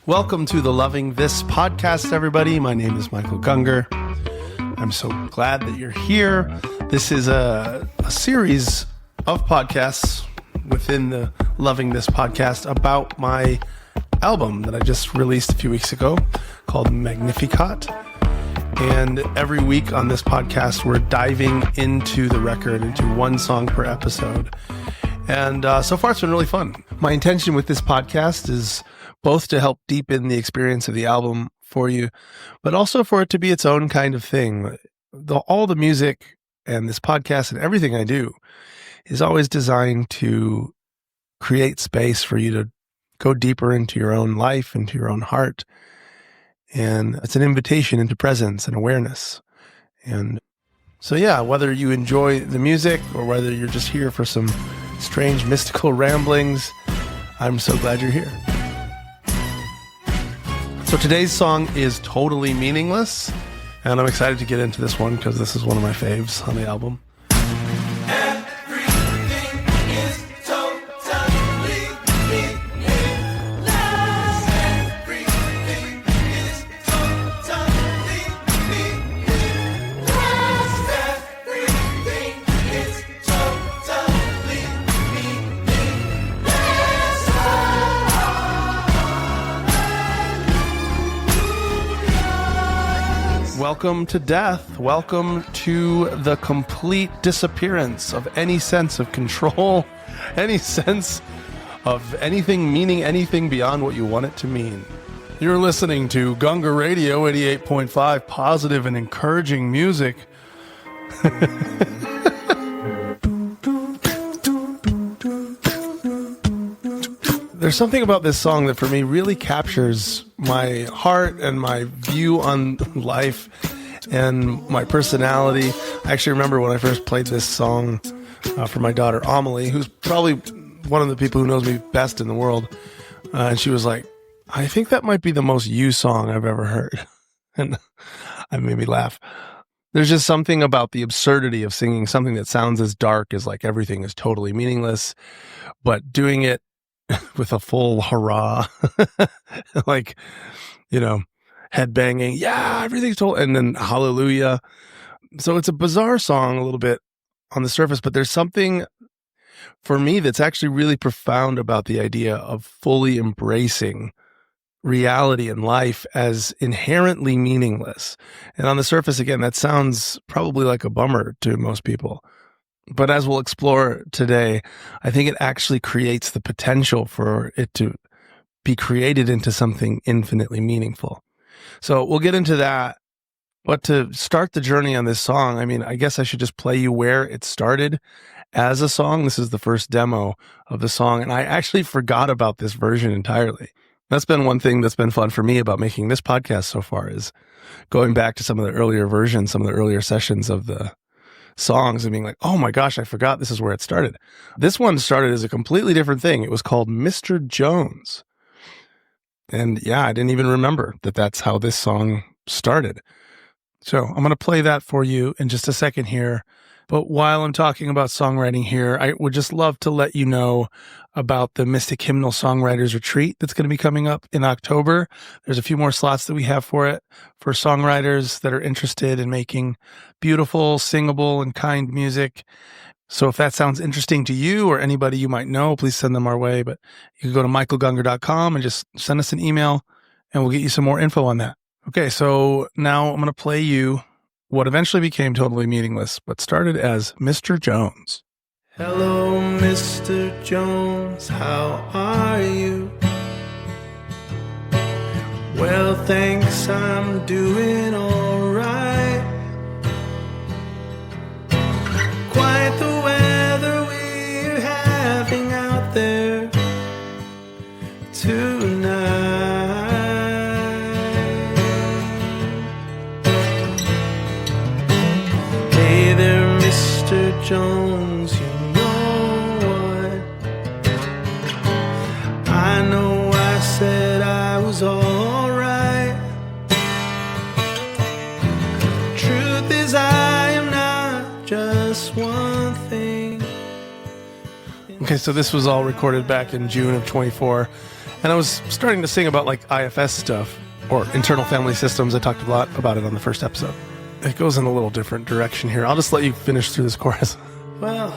Welcome to the Loving This podcast, everybody. My name is Michael Gungor. I'm so glad that you're here. This is a series of podcasts within the Loving This podcast about my album that I just released a few weeks ago called Magnificat. And every week on this podcast, we're diving into the record, into one song per episode. And so far, it's been really fun. My intention with this podcast is both to help deepen the experience of the album for you, but also for it to be its own kind of thing. All the music and this podcast and everything I do is always designed to create space for you to go deeper into your own life, into your own heart. And it's an invitation into presence and awareness. And so, yeah, whether you enjoy the music or whether you're just here for some strange mystical ramblings, I'm so glad you're here. So today's song is Totally Meaningless, and I'm excited to get into this one because this is one of my faves on the album. Welcome to death. Welcome to the complete disappearance of any sense of control, any sense of anything meaning anything beyond what you want it to mean. You're listening to Gungor Radio 88.5, positive and encouraging music. There's something about this song that for me really captures my heart and my view on life and my personality. I actually remember when I first played this song for my daughter Amelie, who's probably one of the people who knows me best in the world. And she was like, I think that might be the most you song I've ever heard. And it made me laugh. There's just something about the absurdity of singing something that sounds as dark as like everything is totally meaningless, but doing it with a full hurrah, like, you know, headbanging, yeah, everything's total, and then hallelujah. So it's a bizarre song a little bit on the surface, but there's something for me that's actually really profound about the idea of fully embracing reality and life as inherently meaningless. And on the surface, again, that sounds probably like a bummer to most people. But as we'll explore today, I think it actually creates the potential for it to be created into something infinitely meaningful. So we'll get into that. But to start the journey on this song, I mean, I guess I should just play you where it started as a song. This is the first demo of the song, and I actually forgot about this version entirely. That's been one thing that's been fun for me about making this podcast so far, is going back to some of the earlier versions, some of the earlier sessions of the songs and being like, oh my gosh, I forgot this is where it started. This one started as a completely different thing. It was called Mr. Jones. And yeah, I didn't even remember that that's how this song started. So I'm going to play that for you in just a second here. But while I'm talking about songwriting here, I would just love to let you know about the Mystic Hymnal Songwriters Retreat that's going to be coming up in October. There's a few more slots that we have for it for songwriters that are interested in making beautiful, singable, and kind music. So if that sounds interesting to you or anybody you might know, please send them our way. But you can go to michaelgungor.com and just send us an email and we'll get you some more info on that. Okay, so now I'm going to play you what eventually became Totally Meaningless, but started as Mr. Jones. Hello, Mr. Jones, how are you? Well, thanks, I'm doing all right. Quite the weather we're having out there tonight. Hey there, Mr. Jones, you know what? I know I said I was all right. Truth is I am not just one thing. Okay, so this was all recorded back in June of 24. And I was starting to sing about like IFS stuff or internal family systems. I talked a lot about it on the first episode. It goes in a little different direction here. I'll just let you finish through this chorus. Well,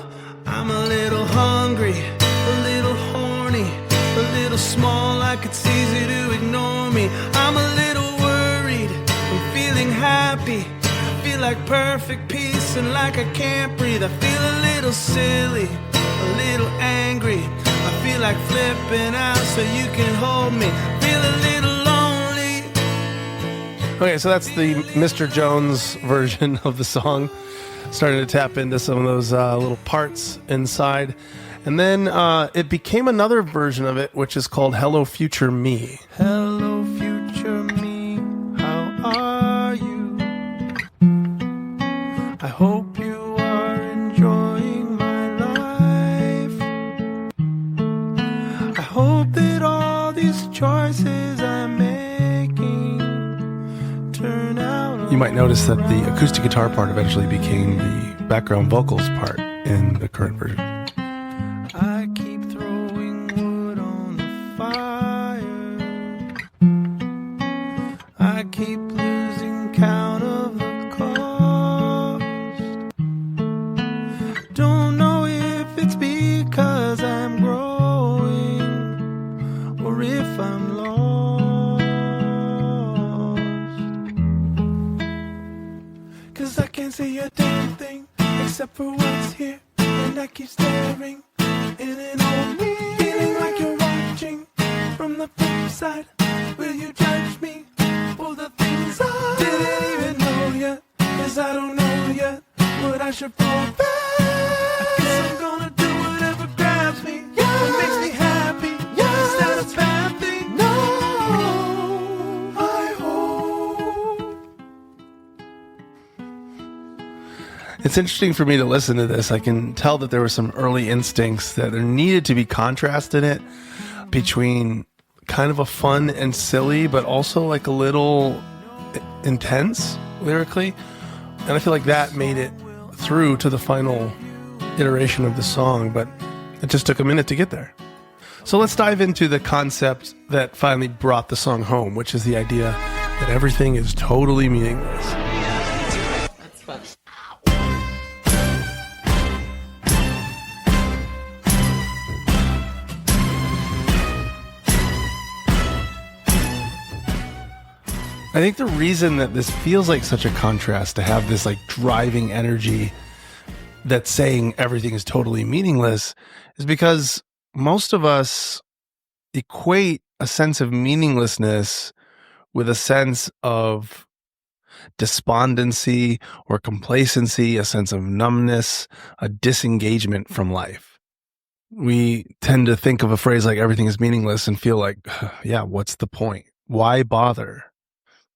I'm a little hungry, a little horny, a little small, like it's easy to ignore me. I'm a little worried, I'm feeling happy. I feel like perfect peace and like I can't breathe. I feel a little silly, a little angry. I feel like flipping out so you can hold me. Feel a little lonely. Okay, so that's the Mr. Jones version of the song. Starting to tap into some of those little parts inside. And then it became another version of it, which is called Hello Future Me. Hello future me, how are you? I hope you are enjoying my life. I hope that all these choices I'm making turn out. You might notice that the acoustic guitar part eventually became the background vocals part in the current version. I keep throwing wood on the fire. I keep losing count of the cost. Don't know if it's because I'm growing or if I'm lost. 'Cause I can't see a damn thing except for what's here, and I keep staring in and on me, feeling like you're watching from the flip side. Will you judge me for the things I didn't even know yet? 'Cause I don't know yet what I should fall back. I guess I'm gonna do whatever grabs me, what makes me happy. Is that a bad thing? No, I hope. It's interesting for me to listen to this. I can tell that there were some early instincts that there needed to be contrast in it between kind of a fun and silly, but also like a little intense lyrically. And I feel like that made it through to the final iteration of the song, but it just took a minute to get there. So let's dive into the concept that finally brought the song home, which is the idea that everything is totally meaningless. That's fun. I think the reason that this feels like such a contrast to have this like driving energy that's saying everything is totally meaningless is because most of us equate a sense of meaninglessness with a sense of despondency or complacency, a sense of numbness, a disengagement from life. We tend to think of a phrase like everything is meaningless and feel like, yeah, what's the point? Why bother?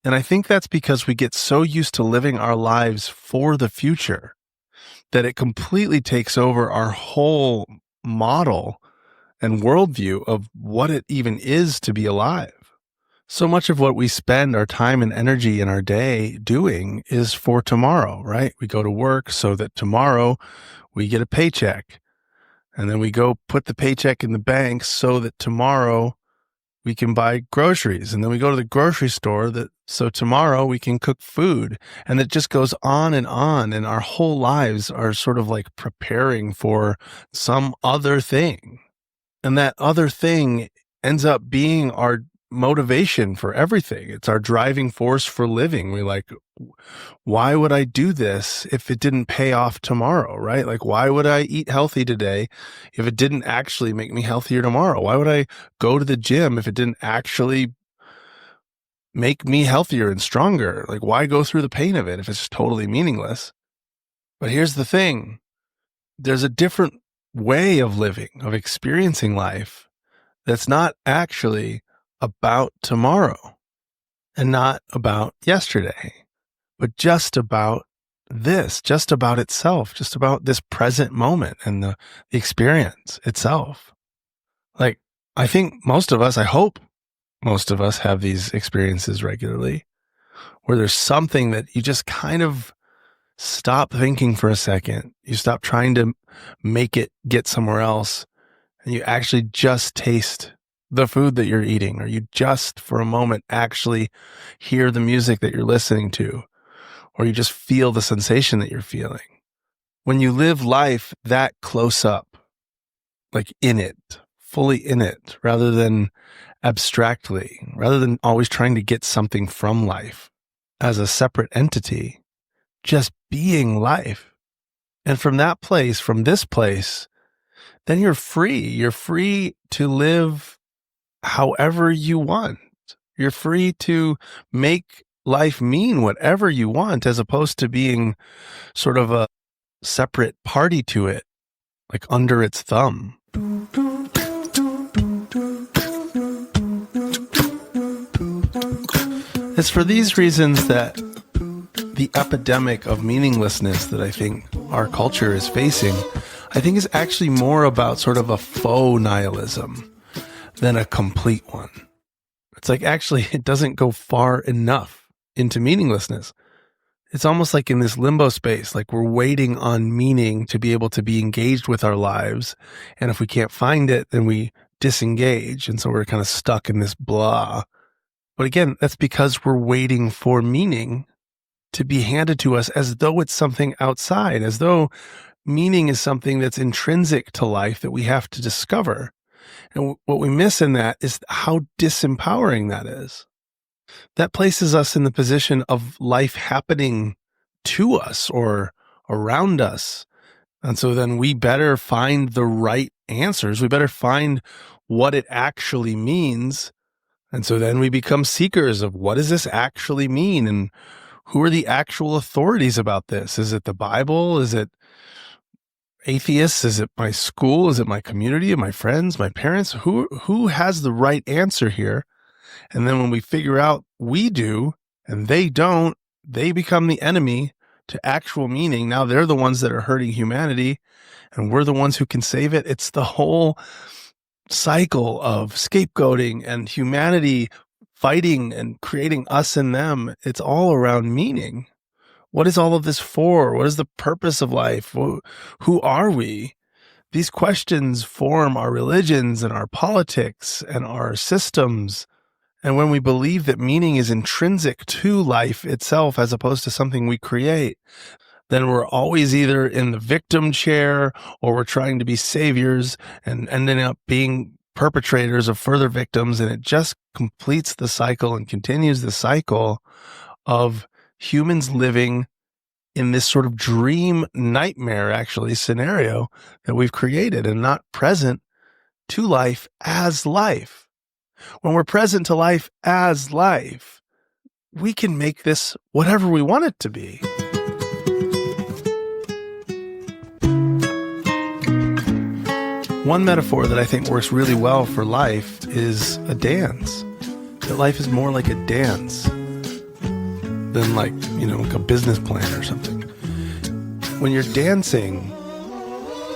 And I think that's because we get so used to living our lives for the future that it completely takes over our whole model and worldview of what it even is to be alive. So much of what we spend our time and energy in our day doing is for tomorrow, right? We go to work so that tomorrow we get a paycheck. And then we go put the paycheck in the bank so that tomorrow we can buy groceries. And then we go to the grocery store so tomorrow we can cook food. And it just goes on. And our whole lives are sort of like preparing for some other thing. And that other thing ends up being our motivation for everything. It's our driving force for living. We're like, why would I do this if it didn't pay off tomorrow, right? Like, why would I eat healthy today if it didn't actually make me healthier tomorrow? Why would I go to the gym if it didn't actually make me healthier and stronger? Like, why go through the pain of it if it's totally meaningless? But here's the thing. There's a different way of living, of experiencing life that's not actually about tomorrow and not about yesterday, but just about this, just about itself, just about this present moment and the experience itself. Like, I think most of us, I hope most of us have these experiences regularly where there's something that you just kind of stop thinking for a second. You stop trying to make it get somewhere else and you actually just taste the food that you're eating, or you just for a moment actually hear the music that you're listening to, or you just feel the sensation that you're feeling. When you live life that close up, like in it, fully in it, rather than abstractly, rather than always trying to get something from life as a separate entity, just being life. And from that place, from this place, then you're free. You're free to live however you want. You're free to make life mean whatever you want, as opposed to being sort of a separate party to it, like under its thumb. It's for these reasons that the epidemic of meaninglessness that I think our culture is facing, I think is actually more about sort of a faux nihilism than a complete one. It's like, actually, it doesn't go far enough into meaninglessness. It's almost like in this limbo space, like we're waiting on meaning to be able to be engaged with our lives. And if we can't find it, then we disengage. And so we're kind of stuck in this blah. But again, that's because we're waiting for meaning to be handed to us as though it's something outside, as though meaning is something that's intrinsic to life that we have to discover. And what we miss in that is how disempowering that is. That places us in the position of life happening to us or around us. And so then we better find the right answers. We better find what it actually means. And so then we become seekers of, what does this actually mean? And who are the actual authorities about this? Is it the Bible? Is it atheists? Is it my school? Is it my community? My friends? My parents? Who has the right answer here? And then when we figure out we do and they don't, they become the enemy to actual meaning. Now they're the ones that are hurting humanity, and we're the ones who can save it. It's the whole cycle of scapegoating and humanity fighting and creating us and them. It's all around meaning. What is all of this for? What is the purpose of life? Who are we? These questions form our religions and our politics and our systems. And when we believe that meaning is intrinsic to life itself as opposed to something we create, then we're always either in the victim chair or we're trying to be saviors and ending up being perpetrators of further victims. And it just completes the cycle and continues the cycle of humans living in this sort of dream nightmare, actually, scenario that we've created and not present to life as life. When we're present to life as life, we can make this whatever we want it to be. One metaphor that I think works really well for life is a dance. That life is more like a dance than like a business plan or something. When you're dancing,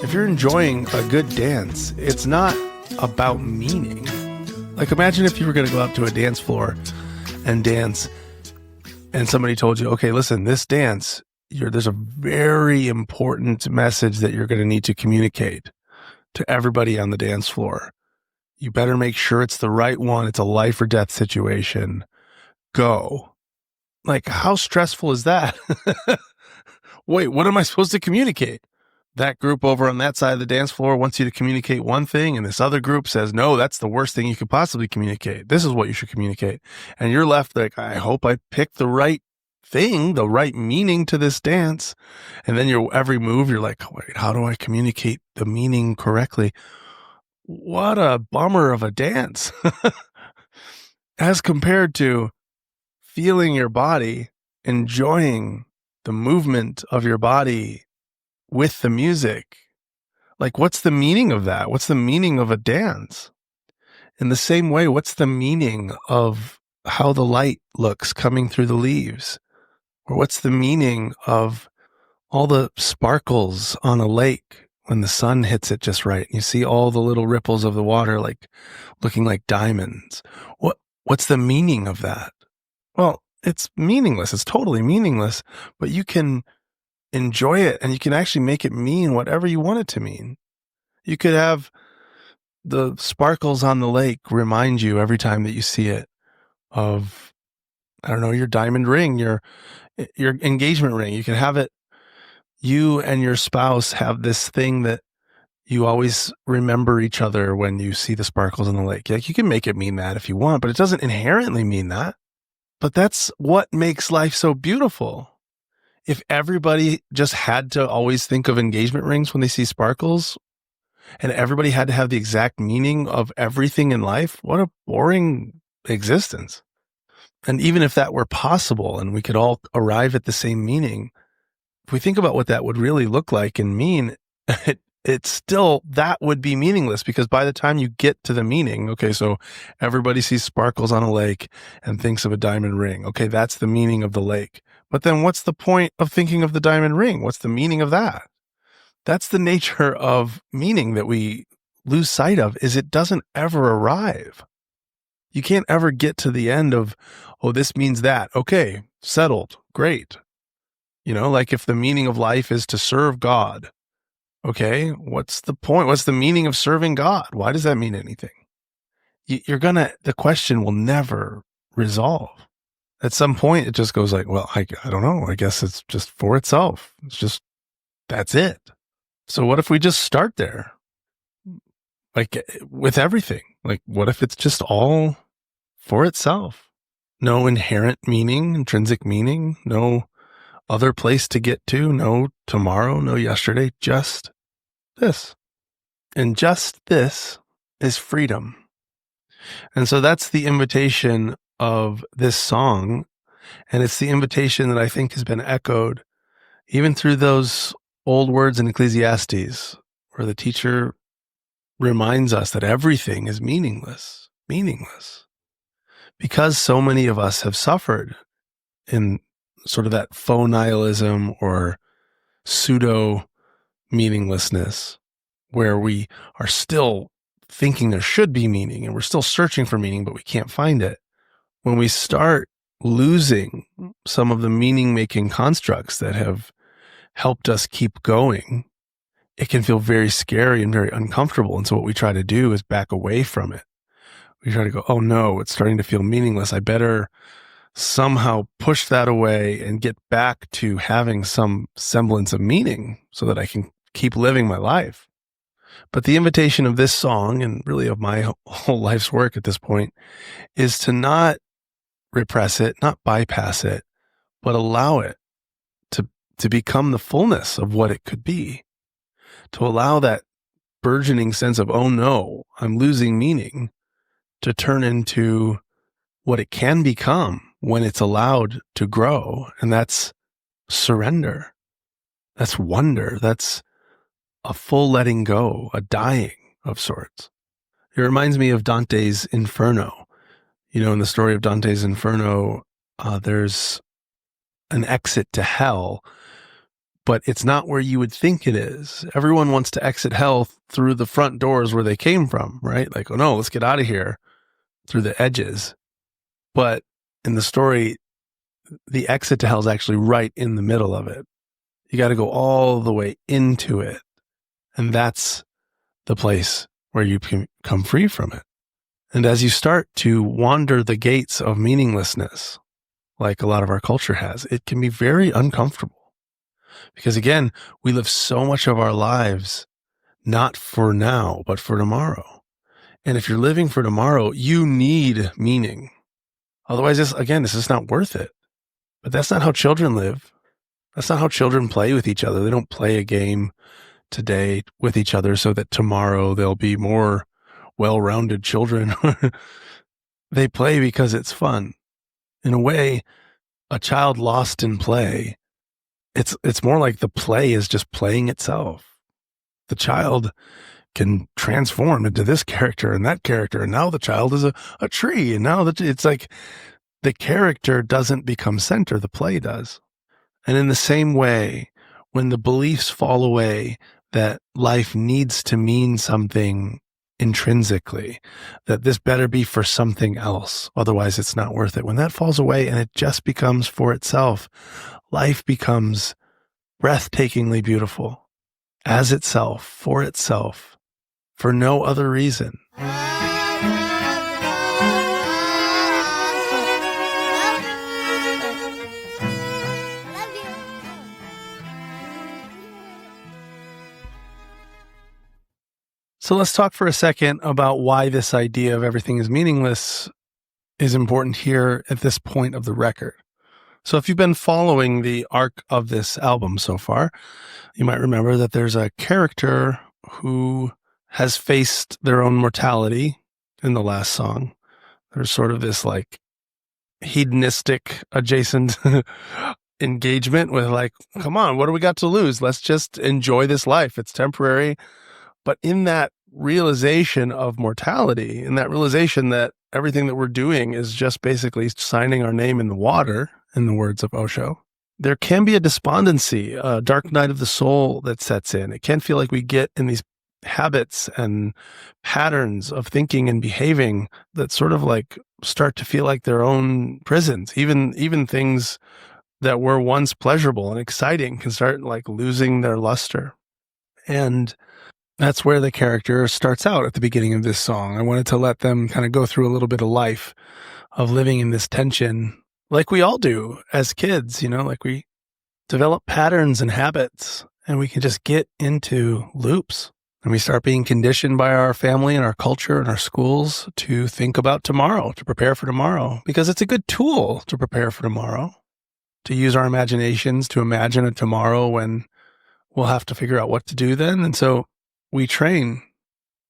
if you're enjoying a good dance, it's not about meaning. Like, imagine if you were going to go out to a dance floor and dance, and somebody told you, okay, listen, this dance, there's a very important message that you're going to need to communicate to everybody on the dance floor. You better make sure it's the right one. It's a life or death situation. Go. Like, how stressful is that? Wait, what am I supposed to communicate? That group over on that side of the dance floor wants you to communicate one thing, and this other group says, no, that's the worst thing you could possibly communicate. This is what you should communicate. And you're left like, I hope I picked the right thing, the right meaning to this dance. And then every move, you're like, wait, how do I communicate the meaning correctly? What a bummer of a dance. As compared to feeling your body, enjoying the movement of your body with the music. Like, what's the meaning of that? What's the meaning of a dance? In the same way, what's the meaning of how the light looks coming through the leaves? Or what's the meaning of all the sparkles on a lake when the sun hits it just right? You see all the little ripples of the water like looking like diamonds. What's the meaning of that? Well, it's meaningless. It's totally meaningless, but you can enjoy it and you can actually make it mean whatever you want it to mean. You could have the sparkles on the lake remind you every time that you see it of, I don't know, your diamond ring, your engagement ring. You can have it. You and your spouse have this thing that you always remember each other when you see the sparkles in the lake. Like, you can make it mean that if you want, but it doesn't inherently mean that. But that's what makes life so beautiful. If everybody just had to always think of engagement rings when they see sparkles, and everybody had to have the exact meaning of everything in life, what a boring existence. And even if that were possible and we could all arrive at the same meaning, if we think about what that would really look like and mean, it's still, that would be meaningless, because by the time you get to the meaning, okay, so everybody sees sparkles on a lake and thinks of a diamond ring. Okay, that's the meaning of the lake. But then what's the point of thinking of the diamond ring? What's the meaning of that? That's the nature of meaning that we lose sight of, is it doesn't ever arrive. You can't ever get to the end of, oh, this means that. Okay, settled. Great. You know, like if the meaning of life is to serve God, okay, what's the point? What's the meaning of serving God? Why does that mean anything? The question will never resolve. At some point, it just goes like, well, I don't know. I guess it's just for itself. It's just, that's it. So what if we just start there? Like with everything, like what if it's just all for itself? No inherent meaning, intrinsic meaning, no other place to get to, no tomorrow, no yesterday, just this. And just this is freedom. And so that's the invitation of this song. And it's the invitation that I think has been echoed even through those old words in Ecclesiastes, where the teacher reminds us that everything is meaningless. Because so many of us have suffered in sort of that faux nihilism or pseudo meaninglessness, where we are still thinking there should be meaning and we're still searching for meaning, but we can't find it. When we start losing some of the meaning-making constructs that have helped us keep going, it can feel very scary and very uncomfortable. And so what we try to do is back away from it. We try to go, oh no, it's starting to feel meaningless. I better somehow push that away and get back to having some semblance of meaning so that I can keep living my life. But the invitation of this song, and really of my whole life's work at this point, is to not repress it, not bypass it, but allow it to become the fullness of what it could be. To allow that burgeoning sense of, oh no, I'm losing meaning, to turn into what it can become when it's allowed to grow. And that's surrender. That's wonder. That's a full letting go, a dying of sorts. It reminds me of Dante's Inferno. You know, in the story of Dante's Inferno, there's an exit to hell, but it's not where you would think it is. Everyone wants to exit hell through the front doors where they came from, right? Like, oh no, let's get out of here through the edges. But in the story, the exit to hell is actually right in the middle of it. You got to go all the way into it. And that's the place where you can come free from it. And as you start to wander the gates of meaninglessness, like a lot of our culture has, it can be very uncomfortable. Because again, we live so much of our lives not for now, but for tomorrow. And if you're living for tomorrow, you need meaning. Otherwise, this is just not worth it. But that's not how children live. That's not how children play with each other. They don't play a game today with each other so that tomorrow they'll be more well-rounded children. They play because it's fun. In a way, a child lost in play, it's more like the play is just playing itself. The child can transform into this character and that character, and now the child is a tree, and now it's like the character doesn't become center, the play does. And in the same way, when the beliefs fall away that life needs to mean something intrinsically, that this better be for something else, otherwise it's not worth it. When that falls away and it just becomes for itself, life becomes breathtakingly beautiful as itself, for itself, for no other reason. So let's talk for a second about why this idea of everything is meaningless is important here at this point of the record. So if you've been following the arc of this album so far, you might remember that there's a character who has faced their own mortality in the last song. There's sort of this like hedonistic adjacent engagement with like, come on, what do we got to lose? Let's just enjoy this life. It's temporary. But in that realization of mortality, in that realization that everything that we're doing is just basically signing our name in the water, in the words of Osho, there can be a despondency, a dark night of the soul that sets in. It can feel like we get in these habits and patterns of thinking and behaving that sort of like start to feel like their own prisons. Even things that were once pleasurable and exciting can start like losing their luster. And that's where the character starts out at the beginning of this song. I wanted to let them kind of go through a little bit of life of living in this tension, like we all do as kids, like we develop patterns and habits, and we can just get into loops. And we start being conditioned by our family and our culture and our schools to think about tomorrow, to prepare for tomorrow, because it's a good tool to prepare for tomorrow, to use our imaginations to imagine a tomorrow when we'll have to figure out what to do then. And so we train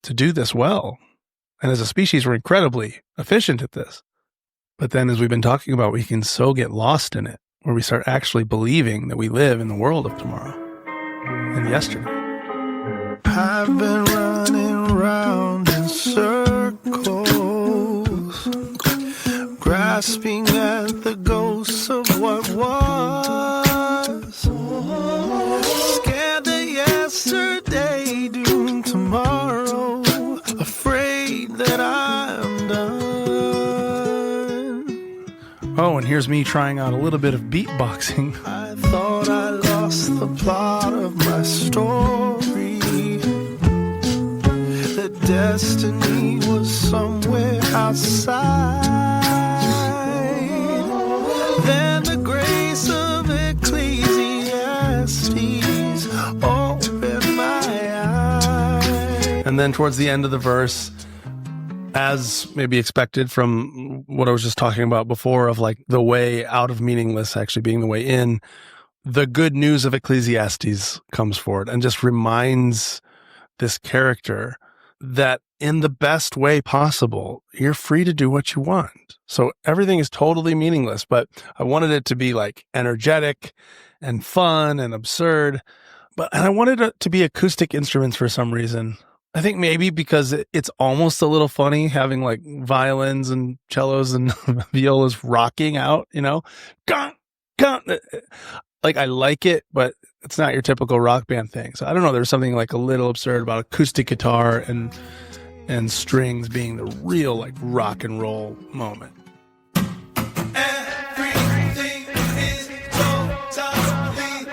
to do this well. And as a species, we're incredibly efficient at this. But then, as we've been talking about, we can so get lost in it, where we start actually believing that we live in the world of tomorrow and yesterday. I've been running round in circles, grasping at the ghosts of what was. Scared of yesterday, doomed tomorrow, afraid that I'm done. Oh, and here's me trying out a little bit of beatboxing. I thought I lost the plot of my story. The destiny was somewhere outside. Then the grace of Ecclesiastes opened my eyes. And then towards the end of the verse, as maybe expected from what I was just talking about before, of like the way out of meaningless actually being the way in, the good news of Ecclesiastes comes forward and just reminds this character that in the best way possible, you're free to do what you want. So everything is totally meaningless, but I wanted it to be like energetic and fun and absurd. And I wanted it to be acoustic instruments for some reason. I think maybe because it's almost a little funny having like violins and cellos and violas rocking out, Gah, gah. Like I like it, but it's not your typical rock band thing. So I don't know. There's something like a little absurd about acoustic guitar and strings being the real like rock and roll moment. Everything is totally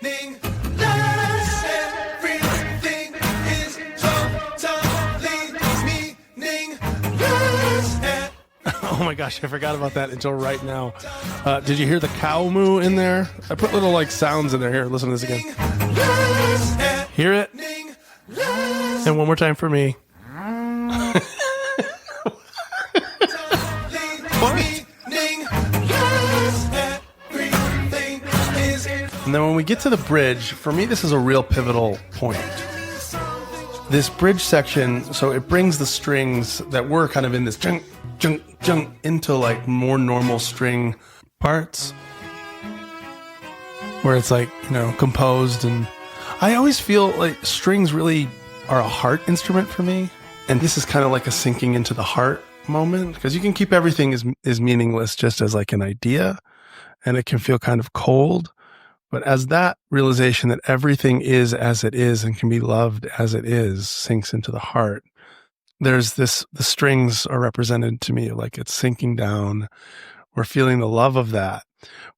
meaningless. Everything is totally meaningless. Oh my gosh, I forgot about that until right now. Did you hear the cow moo in there? I put little like sounds in there. Here, listen to this again. Hear it? And one more time for me. And then when we get to the bridge, for me, this is a real pivotal point. This bridge section, so it brings the strings that were kind of in this junk, junk, junk into like more normal string parts where it's like, composed. And I always feel like strings really are a heart instrument for me. And this is kind of like a sinking into the heart moment, because you can keep everything is meaningless just as like an idea, and it can feel kind of cold. But as that realization that everything is as it is and can be loved as it is sinks into the heart, there's the strings are represented to me like it's sinking down. We're feeling the love of that.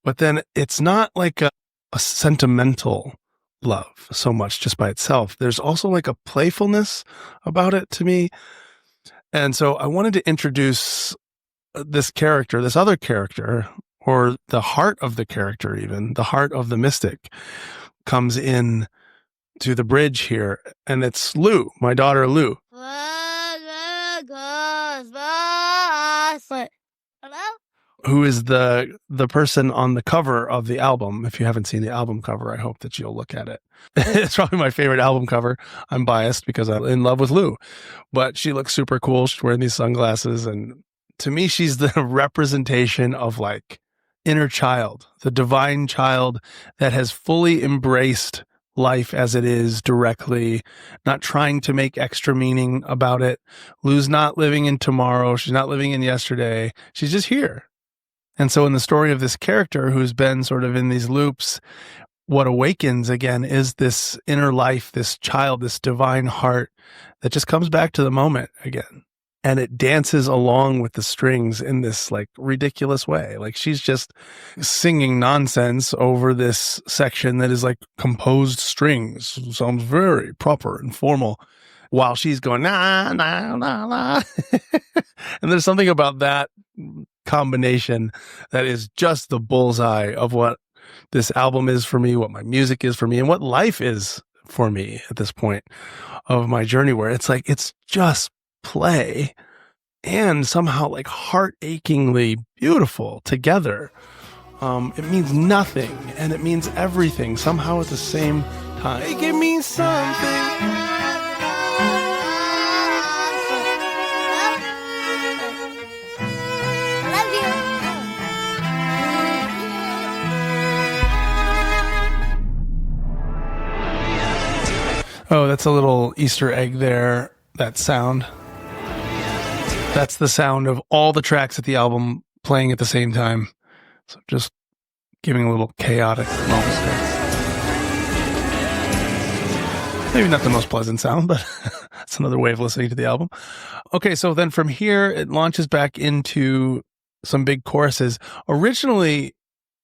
But then it's not like a sentimental love so much just by itself. There's also like a playfulness about it to me. And so I wanted to introduce this other character, or the heart of the character, even the heart of the mystic comes in to the bridge here. And it's Lou, my daughter Lou. What? Hello? Who is the person on the cover of the album. If you haven't seen the album cover, I hope that you'll look at it. It's probably my favorite album cover. I'm biased because I'm in love with Lou, but she looks super cool. She's wearing these sunglasses, and to me, she's the representation of like inner child, the divine child that has fully embraced life as it is directly, not trying to make extra meaning about it. Lou's not living in tomorrow. She's not living in yesterday. She's just here. And so in the story of this character who's been sort of in these loops, what awakens again is this inner life, this child, this divine heart that just comes back to the moment again. And it dances along with the strings in this like ridiculous way. Like she's just singing nonsense over this section that is like composed strings. Sounds very proper and formal, while she's going, nah, nah, nah, nah. And there's something about that combination that is just the bullseye of what this album is for me, what my music is for me, and what life is for me at this point of my journey, where it's like, it's just play and somehow like heart-achingly beautiful together. It means nothing and it means everything somehow at the same time. Make it mean something. Oh, that's a little Easter egg there, that sound. That's the sound of all the tracks at the album playing at the same time. So just giving a little chaotic moment there. Maybe not the most pleasant sound, but that's another way of listening to the album. Okay, so then from here, it launches back into some big choruses. Originally,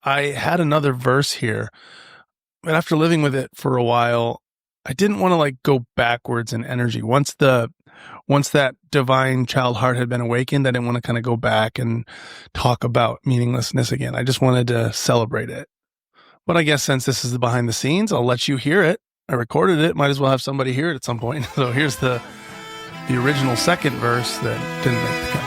I had another verse here, but after living with it for a while, I didn't want to like go backwards in energy. Once that divine child heart had been awakened, I didn't want to kind of go back and talk about meaninglessness again. I just wanted to celebrate it. But I guess since this is the behind the scenes, I'll let you hear it. I recorded it. Might as well have somebody hear it at some point. So here's the original second verse that didn't make the cut.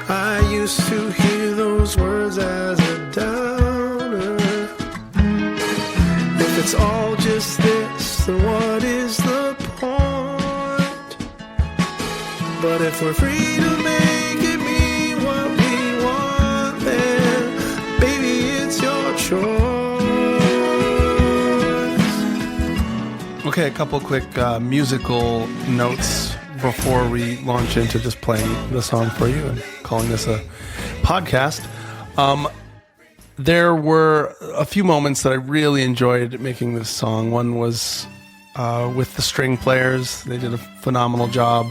I used to hear those words as a downer. If it's all just this, then what is the point? But if we're free to make it mean what we want, then baby, it's your choice. Okay, a couple quick musical notes before we launch into just playing the song for you and calling this a podcast. There were a few moments that I really enjoyed making this song. One was with the string players. They did a phenomenal job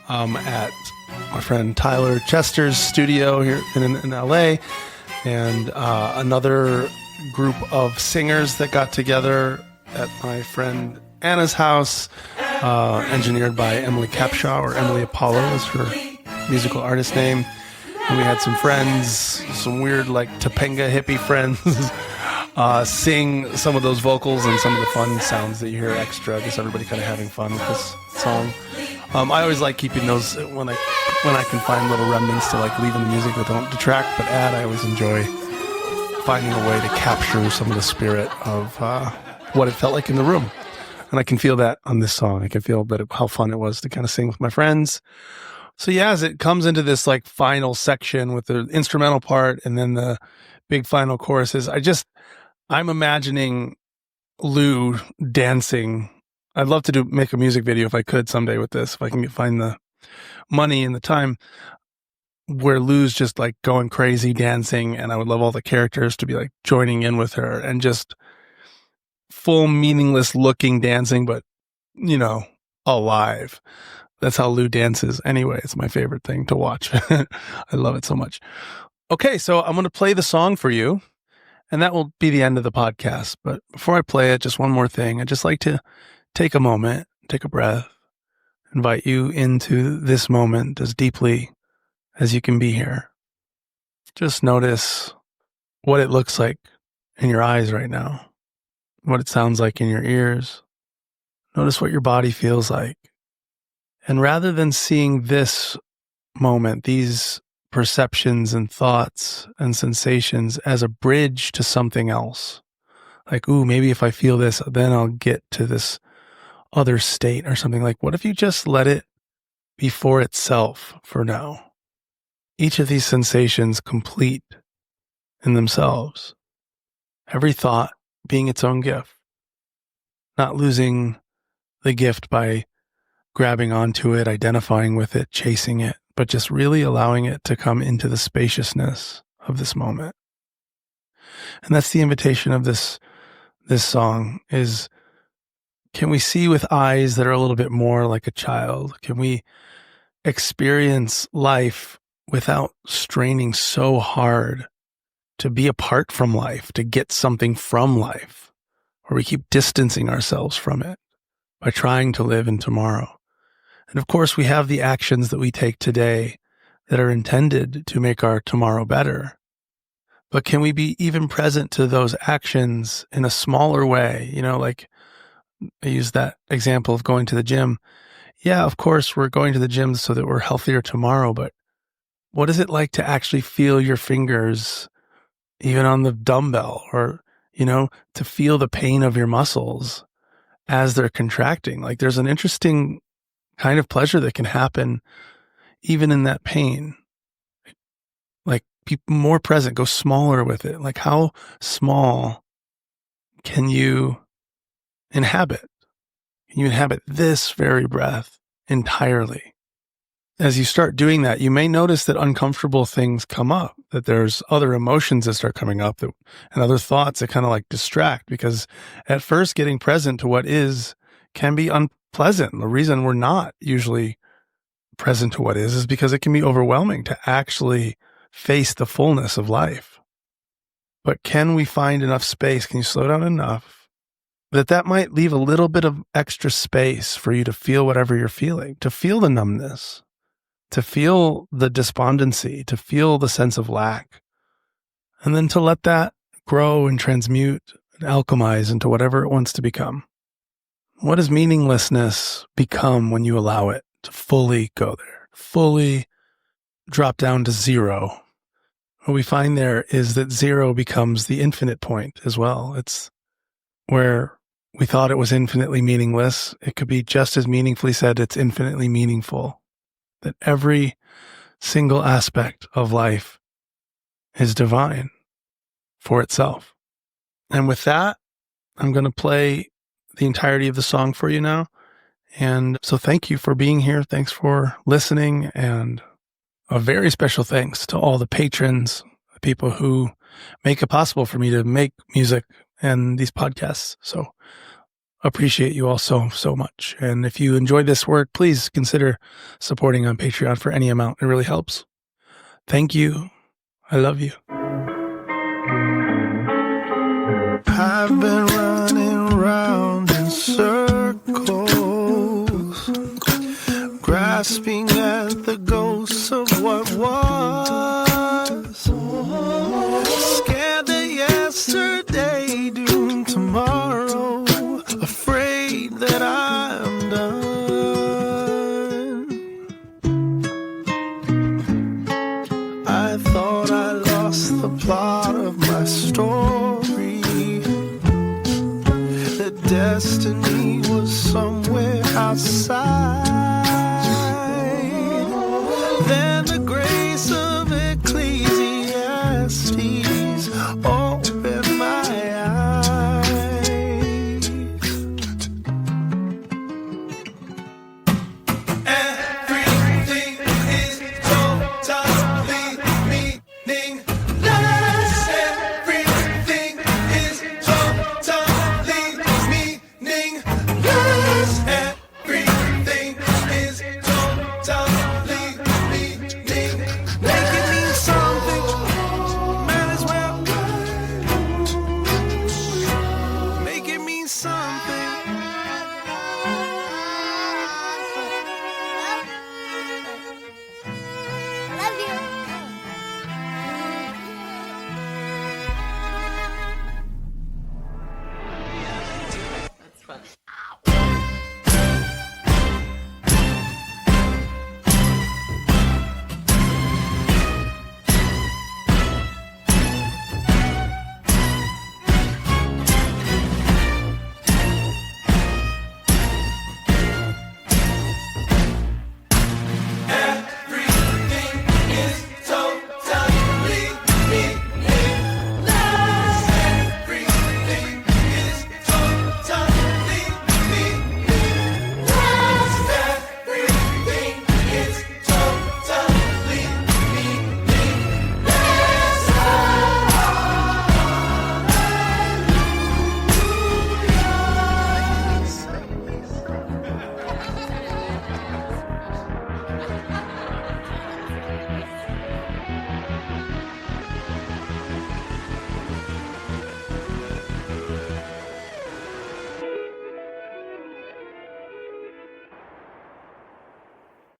at my friend Tyler Chester's studio here in LA, and another group of singers that got together at my friend Anna's house, engineered by Emily Capshaw, or Emily Apollo is her musical artist name. And we had some friends, some weird like Topanga hippie friends, sing some of those vocals and some of the fun sounds that you hear extra. Just everybody kind of having fun with this song. I always like keeping those when I can find little remnants to like leave in the music that don't detract but add. I always enjoy finding a way to capture some of the spirit of what it felt like in the room. And I can feel that on this song. I can feel that how fun it was to kind of sing with my friends. So yeah, as it comes into this like final section with the instrumental part and then the big final choruses, I'm imagining Lou dancing. I'd love to make a music video if I could someday with this, if I can find the money and the time, where Lou's just like going crazy dancing, and I would love all the characters to be like joining in with her and just full meaningless looking dancing, but alive. That's how Lou dances. Anyway, it's my favorite thing to watch. I love it so much. Okay, so I'm going to play the song for you. And that will be the end of the podcast. But before I play it, just one more thing. I'd just like to take a moment, take a breath, invite you into this moment as deeply as you can be here. Just notice what it looks like in your eyes right now, what it sounds like in your ears. Notice what your body feels like. And rather than seeing this moment, these perceptions and thoughts and sensations as a bridge to something else, like, ooh, maybe if I feel this, then I'll get to this other state or something. Like, what if you just let it be for itself for now? Each of these sensations complete in themselves. Every thought being its own gift. Not losing the gift by grabbing onto it, identifying with it, chasing it, but just really allowing it to come into the spaciousness of this moment. And that's the invitation of this song is, can we see with eyes that are a little bit more like a child? Can we experience life without straining so hard to be apart from life, to get something from life, or we keep distancing ourselves from it by trying to live in tomorrow? And of course, we have the actions that we take today that are intended to make our tomorrow better. But can we be even present to those actions in a smaller way? You know, like I use that example of going to the gym. Yeah, of course, we're going to the gym so that we're healthier tomorrow. But what is it like to actually feel your fingers even on the dumbbell, or, you know, to feel the pain of your muscles as they're contracting? Like, there's an interesting kind of pleasure that can happen even in that pain. Like, be more present, go smaller with it. Like, how small can you inhabit? Can you inhabit this very breath entirely? As you start doing that, you may notice that uncomfortable things come up, that there's other emotions that start coming up, and other thoughts that kind of like distract, because at first getting present to what is can be unpleasant. The reason we're not usually present to what is because it can be overwhelming to actually face the fullness of life. But can we find enough space? Can you slow down enough that might leave a little bit of extra space for you to feel whatever you're feeling, to feel the numbness, to feel the despondency, to feel the sense of lack, and then to let that grow and transmute and alchemize into whatever it wants to become. What does meaninglessness become when you allow it to fully go there, fully drop down to zero? What we find there is that zero becomes the infinite point as well. It's where we thought it was infinitely meaningless. It could be just as meaningfully said it's infinitely meaningful. That every single aspect of life is divine for itself. And with that, I'm going to play the entirety of the song for you now. And so thank you for being here. Thanks for listening. And a very special thanks to all the patrons, the people who make it possible for me to make music and these podcasts. So appreciate you all so much. And if you enjoyed this work, please consider supporting on Patreon for any amount. It really helps. Thank you. I love you. I've been running round in circles, grasping at the ghosts of what was. Scared that yesterday doomed tomorrow, afraid that I'm done. I thought I lost the plot of my story, that destiny was somewhere outside. Then